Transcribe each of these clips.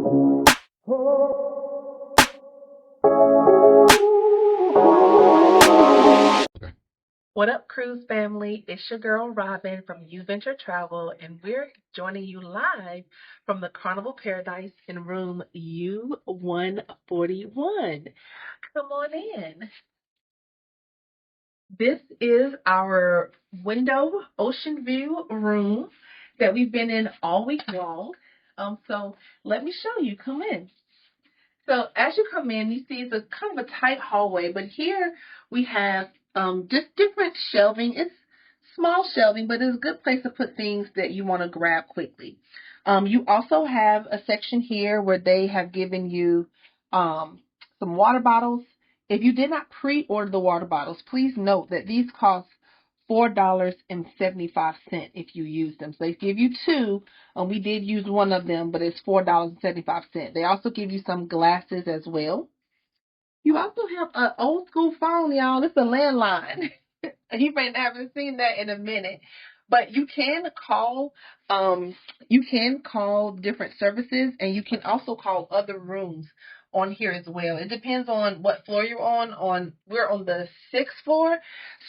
What up, cruise family? It's your girl Robin from U Venture Travel, and we're joining you live from the Carnival Paradise in room U141. Come on in. This is our window ocean view room that we've been in all week long. So let me show you. Come in. So as you come in, you see it's a kind of a tight hallway, but here we have just different shelving. It's small shelving, but it's a good place to put things that you want to grab quickly. You also have a section here where they have given you some water bottles. If you did not pre-order the water bottles, please note that these cost $4.75 if you use them. So they give you two. We did use one of them, but it's $4.75. They also give you some glasses as well. You also have an old school phone, y'all. It's a landline. You may not have seen that in a minute. But you can call different services, and you can also call other rooms on here as well. It depends on what floor you're on. We're on the 6th floor,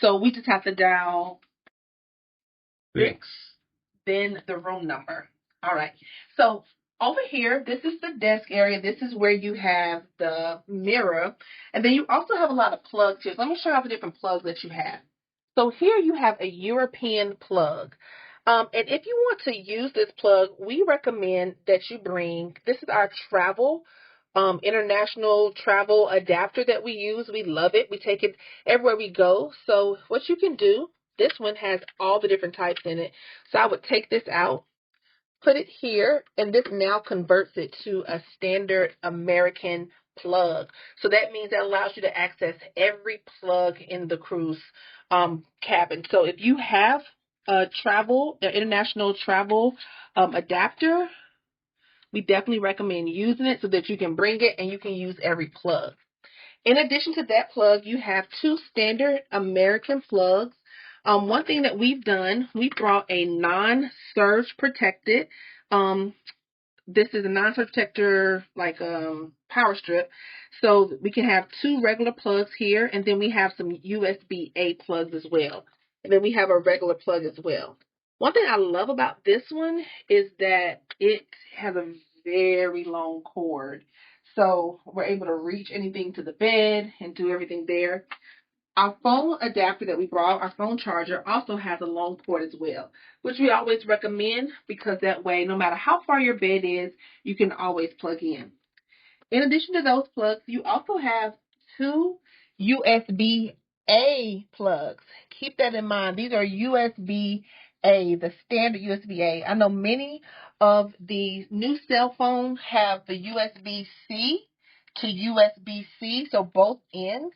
so we just have to dial 6, then the room number. All right. So over here, this is the desk area. This is where you have the mirror. And then you also have a lot of plugs here. So let me show you all the different plugs that you have. So here you have a European plug. And if you want to use this plug, we recommend that you bring, this is our travel, international travel adapter that we use. We love it. We take it everywhere we go. So what you can do, this one has all the different types in it. So I would take this out, put it here, and this now converts it to a standard American plug. So that means that allows you to access every plug in the cruise cabin. So if you have a international travel adapter, we definitely recommend using it so that you can bring it and you can use every plug. In addition to that plug, you have two standard American plugs. One thing that we've done, we brought a non-surge protected. This is a non-surge protector, like power strip. So we can have two regular plugs here, and then we have some USB-A plugs as well. And then we have a regular plug as well. One thing I love about this one is that it has a very long cord. So we're able to reach anything to the bed and do everything there. Our phone adapter that we brought, our phone charger, also has a long cord as well, which we always recommend because that way, no matter how far your bed is, you can always plug in. In addition to those plugs, you also have two USB-A plugs. Keep that in mind. These are USB-A, the standard USB-A. I know many of the new cell phones have the USB-C to USB-C, so both ends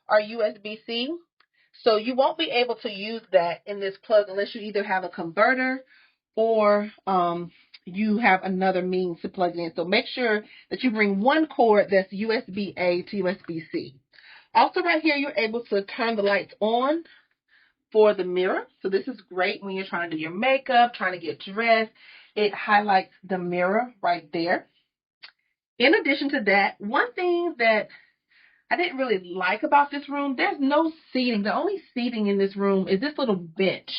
are USB-C. So you won't be able to use that in this plug unless you either have a converter or you have another means to plug it in. So make sure that you bring one cord that's USB-A to USB-C. Also right here, you're able to turn the lights on for the mirror. So this is great when you're trying to do your makeup, trying to get dressed. It highlights the mirror right there. In addition to that, one thing that I didn't really like about this room, there's no seating. The only seating in this room is this little bench.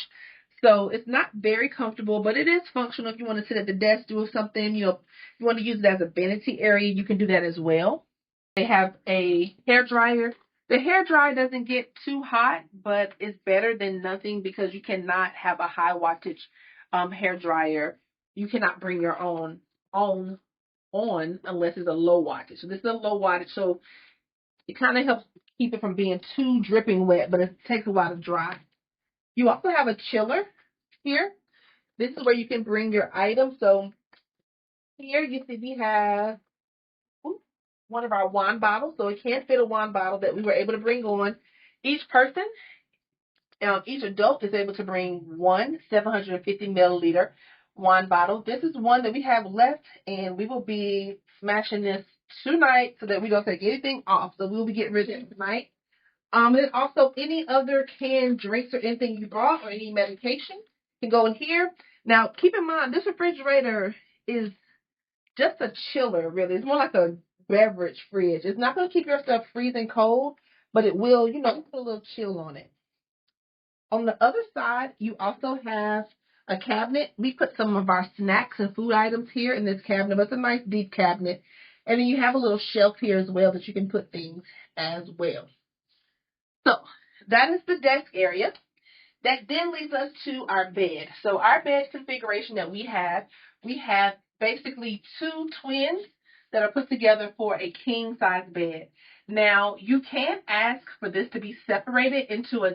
So it's not very comfortable, but it is functional if you want to sit at the desk, do something, if you want to use it as a vanity area, you can do that as well. They have a hair dryer. The hair dryer doesn't get too hot, but it's better than nothing because you cannot have a high wattage hair dryer. You cannot bring your own on unless it's a low wattage. So this is a low wattage, so it kind of helps keep it from being too dripping wet, but it takes a while to dry. You also have a chiller here. This is where you can bring your items. So here you see we have one of our wine bottles. So it can't fit a wine bottle that we were able to bring on. Each person, each adult is able to bring one 750 milliliter wine bottle. This is one that we have left, and we will be smashing this tonight so that we don't take anything off. So we'll be getting rid of it tonight. And also any other canned drinks or anything you brought or any medication can go in here. Now, keep in mind, this refrigerator is just a chiller, really. It's more like a beverage fridge. It's not going to keep your stuff freezing cold, but it will, you know, put a little chill on it. On the other side, you also have a cabinet. We put some of our snacks and food items here in this cabinet, but it's a nice deep cabinet. And then you have a little shelf here as well that you can put things as well. So that is the desk area. That then leads us to our bed. So our bed configuration that we have basically two twins that are put together for a king size bed. Now, you can ask for this to be separated into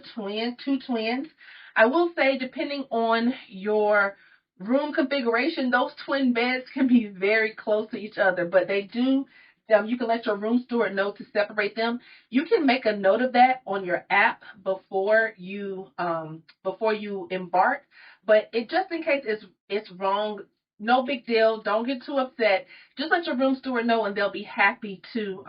two twins. I will say, depending on your room configuration, those twin beds can be very close to each other, but they do, you can let your room steward know to separate them. You can make a note of that on your app before you embark, but it just in case it's wrong, no big deal. Don't get too upset. Just let your room steward know, and they'll be happy to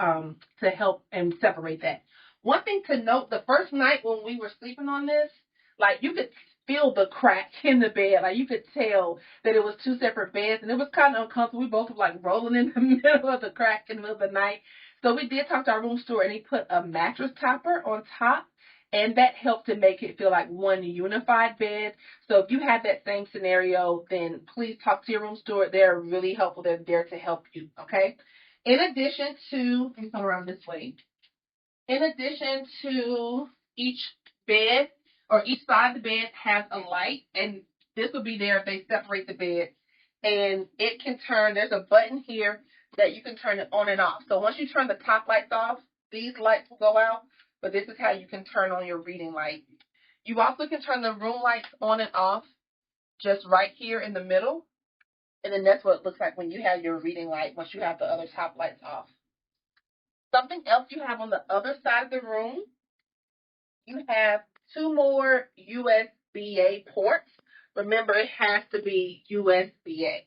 help and separate that. One thing to note: the first night when we were sleeping on this, like, you could feel the crack in the bed. Like, you could tell that it was two separate beds, and it was kind of uncomfortable. We both were like rolling in the middle of the crack in the middle of the night. So we did talk to our room steward, and he put a mattress topper on top, and that helped to make it feel like one unified bed. So if you have that same scenario, then please talk to your room steward. They're really helpful. They're there to help you, okay? In addition to, let me come around this way. In addition to each bed, or each side of the bed has a light, and this will be there if they separate the bed. And it can turn, there's a button here that you can turn it on and off. So once you turn the top lights off, these lights will go out, but this is how you can turn on your reading light. You also can turn the room lights on and off just right here in the middle. And then that's what it looks like when you have your reading light once you have the other top lights off. Something else you have on the other side of the room, you have two more USB-A ports. Remember, it has to be USB-A.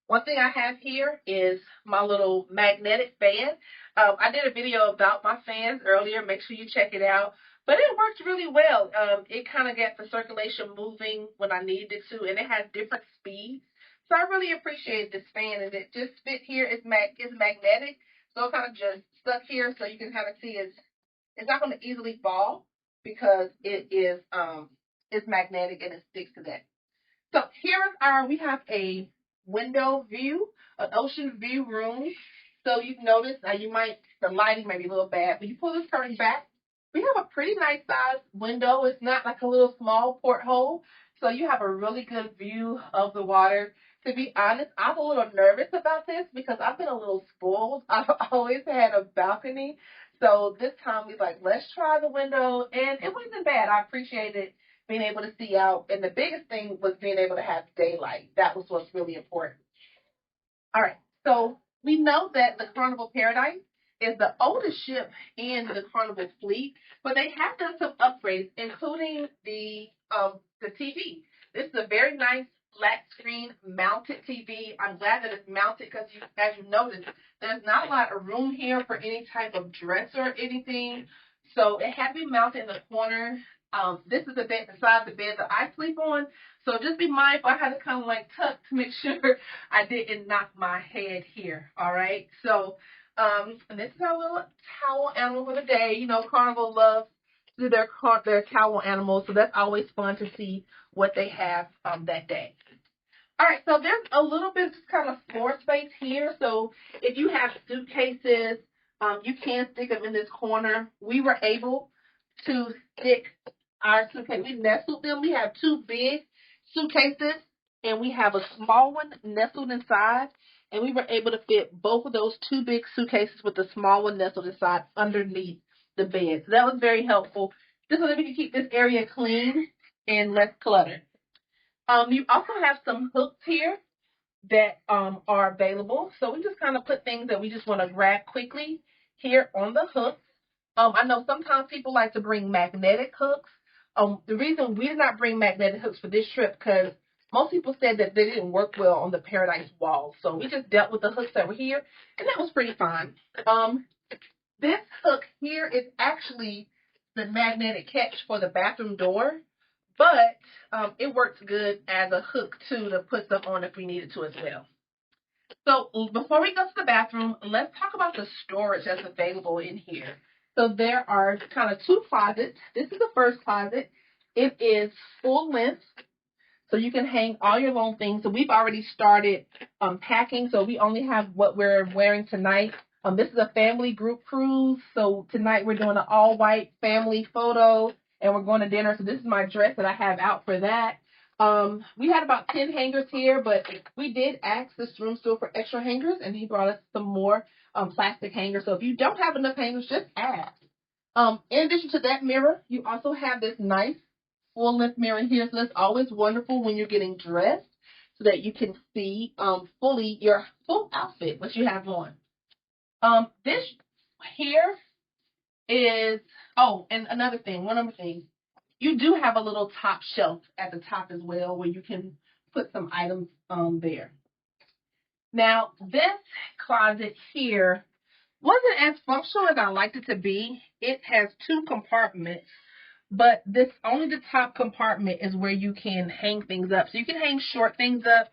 One thing I have here is my little magnetic fan. I did a video about my fans earlier. Make sure you check it out. But it works really well. It kind of gets the circulation moving when I needed it to, and it has different speeds. So I really appreciate this fan, and it just fit here. It's magnetic, so it kind of just stuck here, so you can kind of see it's not going to easily fall because it's magnetic and it sticks to that. So here is we have a window view, an ocean view room. So you've noticed, the lighting may be a little bad, but you pull this curtain back. We have a pretty nice sized window. It's not like a little small porthole. So you have a really good view of the water. To be honest, I'm a little nervous about this because I've been a little spoiled. I've always had a balcony. So this time we like, let's try the window. And it wasn't bad. I appreciated being able to see out. And the biggest thing was being able to have daylight. That was what's really important. All right. So we know that the Carnival Paradise is the oldest ship in the Carnival fleet, but they have done some upgrades, including the TV. This is a very nice flat screen mounted TV. I'm glad that it's mounted because, as you notice, there's not a lot of room here for any type of dresser or anything. So it had to be mounted in the corner. This is the side of the bed that I sleep on. So just be mindful. I had to kind of like tuck to make sure I didn't knock my head here. All right. So, and this is our little towel animal for the day. You know, Carnival loves to do their towel animals. So that's always fun to see what they have that day. All right, so there's a little bit of kind of floor space here. So if you have suitcases, you can stick them in this corner. We were able to stick our suitcase. We nestled them. We have two big suitcases, and we have a small one nestled inside. And we were able to fit both of those two big suitcases with the small one nestled inside underneath the bed. So that was very helpful, just so that we can keep this area clean and less cluttered. You also have some hooks here that are available. So we just kind of put things that we just want to grab quickly here on the hooks. I know sometimes people like to bring magnetic hooks. The reason we did not bring magnetic hooks for this trip because most people said that they didn't work well on the Paradise walls. So we just dealt with the hooks that were here, and that was pretty fine. This hook here is actually the magnetic catch for the bathroom door. But it works good as a hook, too, to put stuff on if we needed to as well. So before we go to the bathroom, let's talk about the storage that's available in here. So there are kind of two closets. This is the first closet. It is full length. So you can hang all your long things. So we've already started packing. So we only have what we're wearing tonight. This is a family group cruise. So tonight we're doing an all white family photo and we're going to dinner. So this is my dress that I have out for that. We had about 10 hangers here, but we did ask this room store for extra hangers and he brought us some more plastic hangers. So if you don't have enough hangers, just ask. In addition to that mirror, you also have this nice full length mirror here. So that's always wonderful when you're getting dressed so that you can see fully your full outfit, what you have on. This here is, oh, and another thing, one other thing. You do have a little top shelf at the top as well where you can put some items there. Now, this closet here wasn't as functional as I liked it to be. It has two compartments, but this only the top compartment is where you can hang things up. So you can hang short things up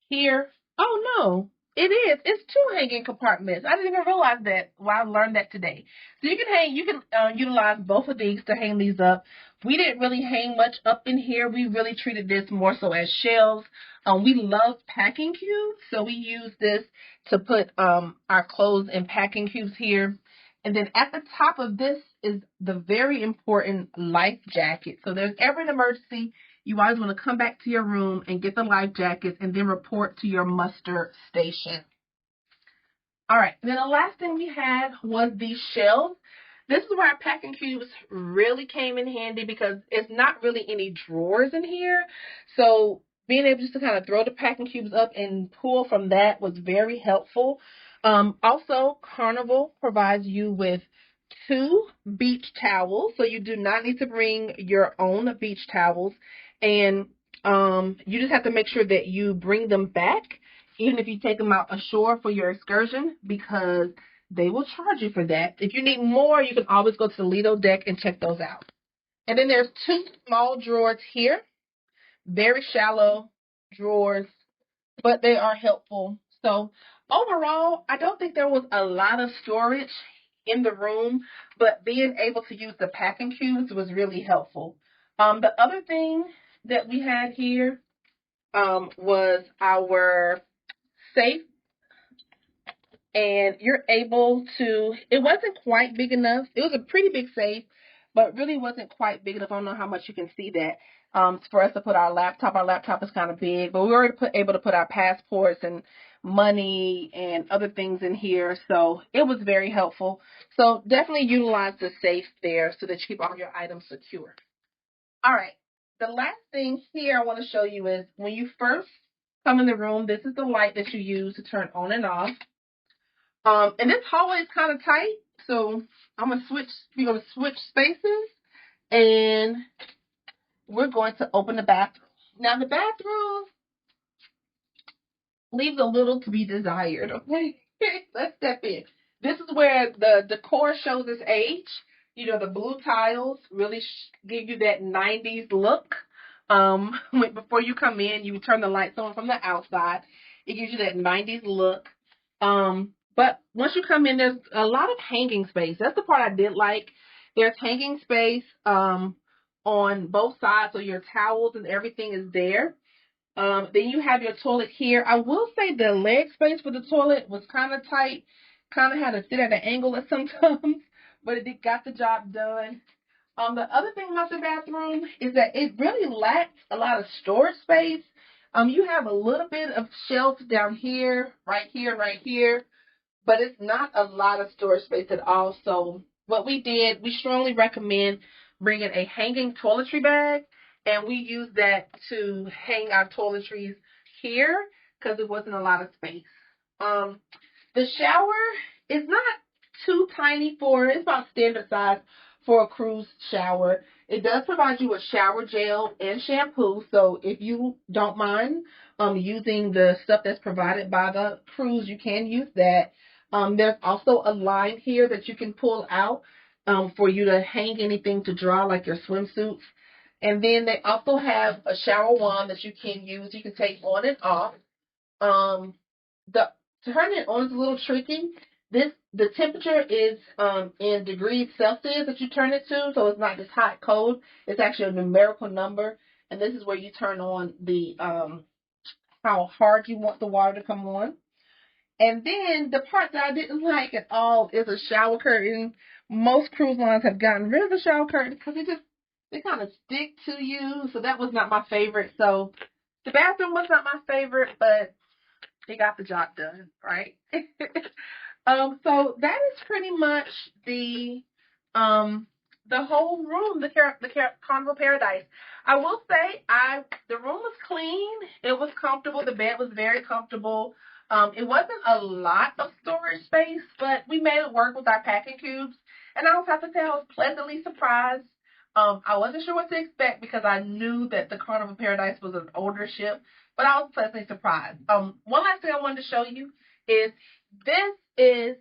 here. Oh no, it is. It's two hanging compartments. I didn't even realize that. Well, I learned that today. So you can utilize both of these to hang these up. We didn't really hang much up in here. We really treated this more so as shelves. We love packing cubes, so we use this to put our clothes in packing cubes here. And then at the top of this is the very important life jacket. So there's ever an emergency, you always want to come back to your room and get the life jackets and then report to your muster station. All right, and then the last thing we had was these shelves. This is where our packing cubes really came in handy because it's not really any drawers in here. So being able just to kind of throw the packing cubes up and pull from that was very helpful. Also, Carnival provides you with 2 beach towels, so you do not need to bring your own beach towels. And you just have to make sure that you bring them back, even if you take them out ashore for your excursion, because they will charge you for that. If you need more, you can always go to the Lido deck and check those out. And then there's 2 small drawers here, very shallow drawers, but they are helpful. So overall, I don't think there was a lot of storage in the room, but being able to use the packing cubes was really helpful. The other thing that we had here was our safe, and you're able to, it wasn't quite big enough. It was a pretty big safe, but really wasn't quite big enough. I don't know how much you can see that. For us to put our laptop. Our laptop is kind of big, but we were able to put our passports and money and other things in here. So it was very helpful. So definitely utilize the safe there so that you keep all your items secure. All right. The last thing here I want to show you is when you first come in the room, this is the light that you use to turn on and off. And this hallway is kind of tight, so we're going to switch spaces, and we're going to open the bathroom. Now, the bathroom leaves a little to be desired, okay? Let's step in. This is where the decor shows its age. You know, the blue tiles really give you that 90s look. Before you come in, you turn the lights on from the outside. It gives you that 90s look. But once you come in, there's a lot of hanging space. That's the part I did like. There's hanging space on both sides, so your towels and everything is there. Then you have your toilet here. I will say the leg space for the toilet was kind of tight. Kind of had to sit at an angle at some times, but it got the job done. The other thing about the bathroom is that it really lacks a lot of storage space. You have a little bit of shelves down here, right here, but it's not a lot of storage space at all. So what we did, we strongly recommend bringing a hanging toiletry bag, and we used that to hang our toiletries here because it wasn't a lot of space. The shower is not too tiny it's about standard size for a cruise shower. It does provide you with shower gel and shampoo, so if you don't mind using the stuff that's provided by the cruise, you can use that. There's also a line here that you can pull out for you to hang anything to dry, like your swimsuits. And then they also have a shower wand that you can use. You can take on and off. the turning it on is a little tricky. The temperature is in degrees Celsius that you turn it to, so it's not just hot cold. It's actually a numerical number, and this is where you turn on the how hard you want the water to come on. And then the part that I didn't like at all is a shower curtain. Most cruise lines have gotten rid of the shower curtain because they kind of stick to you. So that was not my favorite. So the bathroom was not my favorite, but they got the job done, right? So that is pretty much the whole room, Carnival Paradise. I will say, the room was clean. It was comfortable. The bed was very comfortable. It wasn't a lot of storage space, but we made it work with our packing cubes. And I also have to say, I was pleasantly surprised. I wasn't sure what to expect because I knew that the Carnival Paradise was an older ship, but I was pleasantly surprised. One last thing I wanted to show you is this is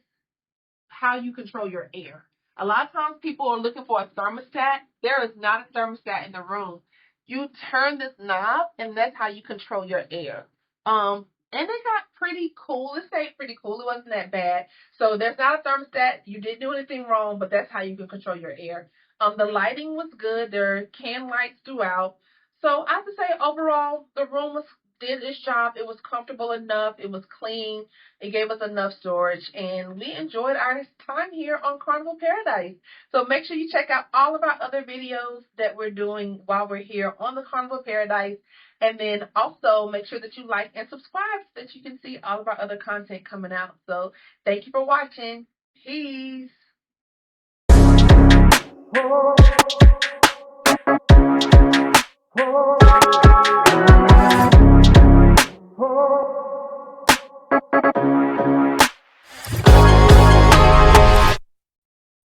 how you control your air. A lot of times people are looking for a thermostat. There is not a thermostat in the room. You turn this knob, and that's how you control your air. And it got pretty cool. It stayed pretty cool. It wasn't that bad. So there's not a thermostat. You didn't do anything wrong, but that's how you can control your air. The lighting was good. There are can lights throughout. So I have to say, overall, the room did its job. It was comfortable enough. It was clean. It gave us enough storage, and we enjoyed our time here on Carnival Paradise. So make sure you check out all of our other videos that we're doing while we're here on the Carnival Paradise. And then also make sure that you like and subscribe so that you can see all of our other content coming out. So thank you for watching. Peace.